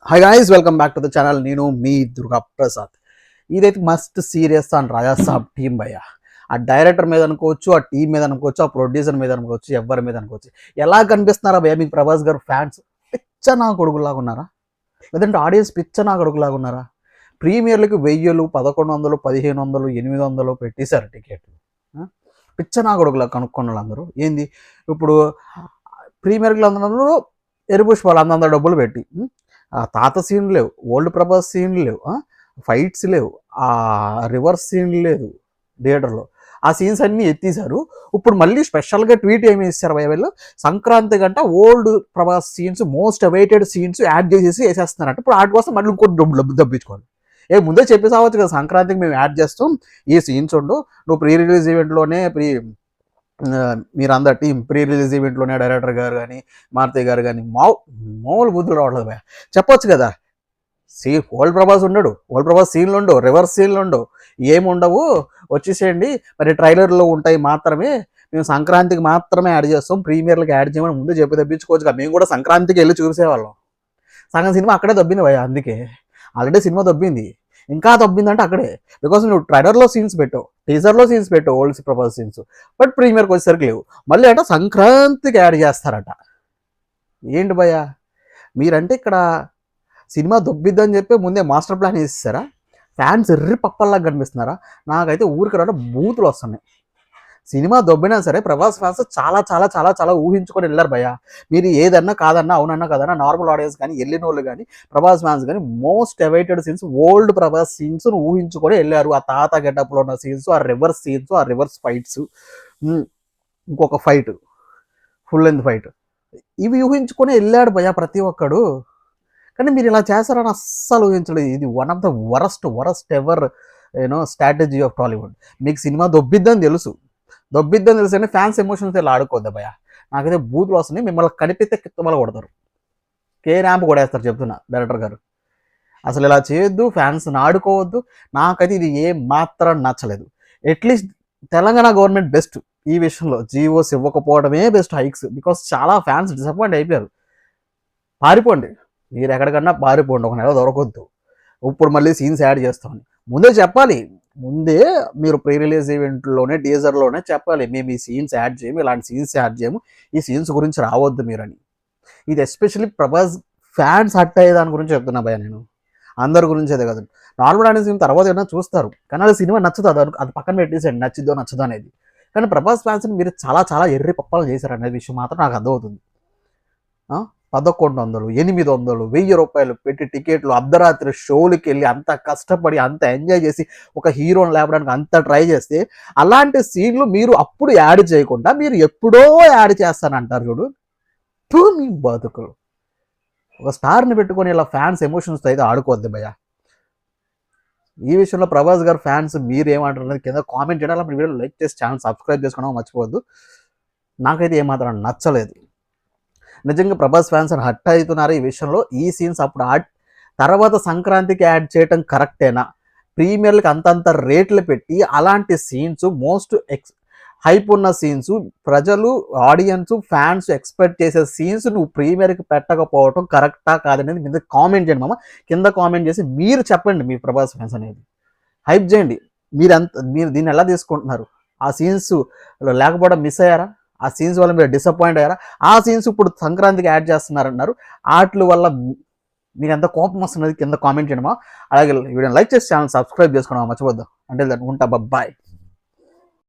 Hi guys, welcome back to the channel. నేను మీ దుర్గా ప్రసాద్. ఇదైతే must serious and Raja Saab team భయ్య. ఆ director మీద అనుకోవచ్చు, ఆ టీం మీద అనుకోవచ్చు, ఆ ప్రొడ్యూసర్ మీద అనుకోవచ్చు, ఎవరి మీద అనుకోవచ్చు. ఎలా కనిపిస్తున్నారా భయ్య మీకు ప్రభాస్ గారు ఫ్యాన్స్? పిచ్చ నా కొడుకులాగా ఉన్నారా, లేదంటే ఆడియన్స్ పిచ్చ నా కొడుకులాగా ఉన్నారా? ప్రీమియర్లకి 1000, 1100, 1500, 800 పెట్టేశారు టికెట్లు. పిచ్చ నా కొడుకులా కనుక్కున్న వాళ్ళందరూ ఏంది ఇప్పుడు ప్రీమియర్కి అందరూ ఎరుపుష్పాలు అందంత డబ్బులు పెట్టి ఆ తాత సీన్లు లేవు, ఓల్డ్ ప్రభాస్ సీన్లు లేవు, ఫైట్స్ లేవు, ఆ రివర్స్ సీన్ లేదు థియేటర్లో. ఆ సీన్స్ అన్నీ ఎత్తేసారు. ఇప్పుడు మళ్ళీ స్పెషల్గా ట్వీట్ ఏమి ఇస్తారు వీళ్ళు, సంక్రాంతి గంట old Prabhas scenes, most awaited scenes add చేసేసి వేసేస్తున్నారంట. ఇప్పుడు వాటి కోసం మళ్ళీ ఇంకోటి డబ్బు దబ్బించుకోవాలి. ముందే చెప్పేసావచ్చు కదా, సంక్రాంతికి మేము యాడ్ చేస్తాం, ఈ సీన్స్ ఉండు, నువ్వు ప్రీ రిలీజ్ ఈవెంట్లోనే మీరందరు టీం ప్రీ రిలీజ్ ఈవెంట్లోనే డైరెక్టర్ గారు కానీ మారుతి గారు కానీ మామూలు బుద్ధులు రావట్లేదు భయ. చెప్పొచ్చు కదా, ఓల్డ్ ప్రభాస్ ఉండడు, ఓల్డ్ ప్రభాస్ సీన్లు ఉండవు, రివర్స్ సీన్లు ఉండవు, ఏముండవు, వచ్చేసేయండి మరి ట్రైలర్లో ఉంటాయి మాత్రమే, మేము సంక్రాంతికి మాత్రమే యాడ్ చేస్తాం, ప్రీమియర్లకు యాడ్ చేయమని ముందు చెప్పి తప్పించుకోవచ్చు కదా. మేము కూడా సంక్రాంతికి వెళ్ళి చూసేవాళ్ళం. సగం సినిమా అక్కడే దబ్బింది భయ. అందుకే ఆల్రెడీ సినిమా దబ్బింది, ఇంకా దబ్బిందంటే అక్కడే. బికాస్ నువ్వు ట్రైలర్లో సీన్స్ పెట్టావు, టీజర్లో సీన్స్ పెట్టావు ఓల్డ్ ప్రభాస్ సీన్స్, బట్ ప్రీమియర్కి వచ్చేసరికి లేవు. మళ్ళీ అంటే సంక్రాంతికి యాడ్ చేస్తారట. ఏంటి భయ మీరంటే ఇక్కడ సినిమా దొబ్బిద్దని చెప్పి ముందే మాస్టర్ ప్లాన్ వేసేసారా? ఫ్యాన్స్ ఎర్రి పప్పల్లాగా కనిపిస్తున్నారా? నాకైతే ఊరికి రావడం బూతులు వస్తున్నాయి. సినిమా దొబ్బినా సరే ప్రభాస్ ఫ్యాన్స్ చాలా చాలా చాలా చాలా ఊహించుకొని వెళ్ళారు భయ్య. మీరు ఏదన్నా కాదన్నా, అవునన్నా కాదన్నా, నార్మల్ ఆడియన్స్ కానీ, వెళ్ళిన వాళ్ళు కానీ, ప్రభాస్ ఫ్యాన్స్ కానీ most awaited scenes, old Prabhas scenes ఊహించుకొని వెళ్ళారు. ఆ తాత గెటప్లో ఉన్న సీన్స్, ఆ రివర్స్ సీన్స్, ఆ రివర్స్ ఫైట్స్, ఇంకొక ఫైట్, ఫుల్ లెంత్ ఫైట్, ఇవి ఊహించుకొని వెళ్ళాడు భయ్య ప్రతి ఒక్కడు. కానీ మీరు ఇలా చేస్తారని అస్సలు ఊహించలేదు. ఇది one of the worst ever strategy of Tollywood. మీకు సినిమా దొబ్బిద్దని తెలుసు కానీ ఫ్యాన్స్ ఎమోషన్స్ ఇలా ఆడుకోవద్దా భయ. నాకైతే బూతులు వస్తున్నాయి. మిమ్మల్ని కనిపిస్తే కిత్తమల కొడతారు, కే ర్యాంప్ కొడేస్తారు చెప్తున్నా డైరెక్టర్ గారు. అసలు ఇలా చేయొద్దు, ఫ్యాన్స్ని ఆడుకోవద్దు. నాకైతే ఇది ఏం మాత్రం నచ్చలేదు. అట్లీస్ట్ తెలంగాణ గవర్నమెంట్ బెస్ట్ ఈ విషయంలో, జీవోస్ ఇవ్వకపోవడమే బెస్ట్ హైక్స్. బికాస్ చాలా ఫ్యాన్స్ డిసప్పాయింట్ అయిపోయారు. పారిపోండి, మీరు ఎక్కడికన్నా పారిపోండి, ఒక నెల దొరకొద్దు. ఇప్పుడు మళ్ళీ సీన్స్ యాడ్ చేస్తామని ముందే చెప్పాలి. ముందే మీరు ప్రీ రిలీజ్ ఈవెంట్లోనే టీజర్లోనే చెప్పాలి, మేము ఈ సీన్స్ యాడ్ చేయము, ఇలాంటి సీన్స్ యాడ్ చేయము, ఈ సీన్స్ గురించి రావద్దు మీరని. ఇది ఎస్పెషల్లీ ప్రభాస్ ఫ్యాన్స్ హట్ అయ్యేదాని గురించి చెప్తున్నా భయ. నేను అందరి గురించి అదే కదా, నార్మల్ అనే సినిమా తర్వాత ఏమైనా చూస్తారు, కానీ అది సినిమా నచ్చుతుంది, అది పక్కన పెట్టేసండి, నచ్చిద్దో నచ్చదో అనేది. కానీ ప్రభాస్ ఫ్యాన్స్ని మీరు చాలా చాలా ఎర్రి పప్పాలు చేశారు అనే విషయం మాత్రం నాకు అర్థమవుతుంది. 1100, 800, 1000 రూపాయలు పెట్టి టికెట్లు, అర్ధరాత్రి షోలకి వెళ్ళి అంత కష్టపడి అంత ఎంజాయ్ చేసి ఒక హీరోని లేపడానికి అంత ట్రై చేస్తే, అలాంటి సీన్లు మీరు అప్పుడు యాడ్ చేయకుండా మీరు ఎప్పుడో యాడ్ చేస్తానంటారు చూడు. మీ బతుకులు. ఒక స్టార్ని పెట్టుకొని ఇలా ఫ్యాన్స్ ఎమోషన్స్తో అయితే ఆడుకోవద్దు భయ్య. ఈ విషయంలో ప్రభాస్ గారు ఫ్యాన్స్ మీరు ఏమంటారు కింద కామెంట్ చేయడం, అలా వీడియో లైక్ చేసి ఛానల్ సబ్స్క్రైబ్ చేసుకోవడం మర్చిపోవద్దు. నాకైతే ఏమాత్రం నచ్చలేదు. నిజంగా ప్రభాస్ ఫ్యాన్స్ అని హట్ అవుతున్నారు ఈ విషయంలో. ఈ సీన్స్ అప్పుడు తర్వాత సంక్రాంతికి యాడ్ చేయటం కరెక్టేనా? ప్రీమియర్లకు అంతంత రేట్లు పెట్టి అలాంటి సీన్స్, మోస్ట్ హైప్ ఉన్న సీన్స్, ప్రజలు, ఆడియన్స్, ఫ్యాన్స్ ఎక్స్పెక్ట్ చేసే సీన్స్ నువ్వు ప్రీమియర్కి పెట్టకపోవటం కరెక్టా కాదనేది కింద కామెంట్ చేయండి మామ. కింద కామెంట్ చేసి మీరు చెప్పండి మీ ప్రభాస్ ఫ్యాన్స్ అనేది. హైప్ చేయండి. మీరు దీన్ని ఎలా తీసుకుంటున్నారు? ఆ సీన్స్ లేకపోవడం మిస్ అయ్యారా? ఆ సీన్స్ వల్ల మీరు డిసప్పాయింట్ అయ్యారా? ఆ సీన్స్ ఇప్పుడు సంక్రాంతికి యాడ్ చేస్తున్నారన్నారు, వాటి వల్ల మీకు ఎంత కోపం వస్తున్నది కింద కామెంట్ చేయడమా. అలాగే వీడియోని లైక్ చేసి ఛానల్ సబ్స్క్రైబ్ చేసుకోవడం మర్చిపోద్దాం. అంటే ఉంటా, బాయ్.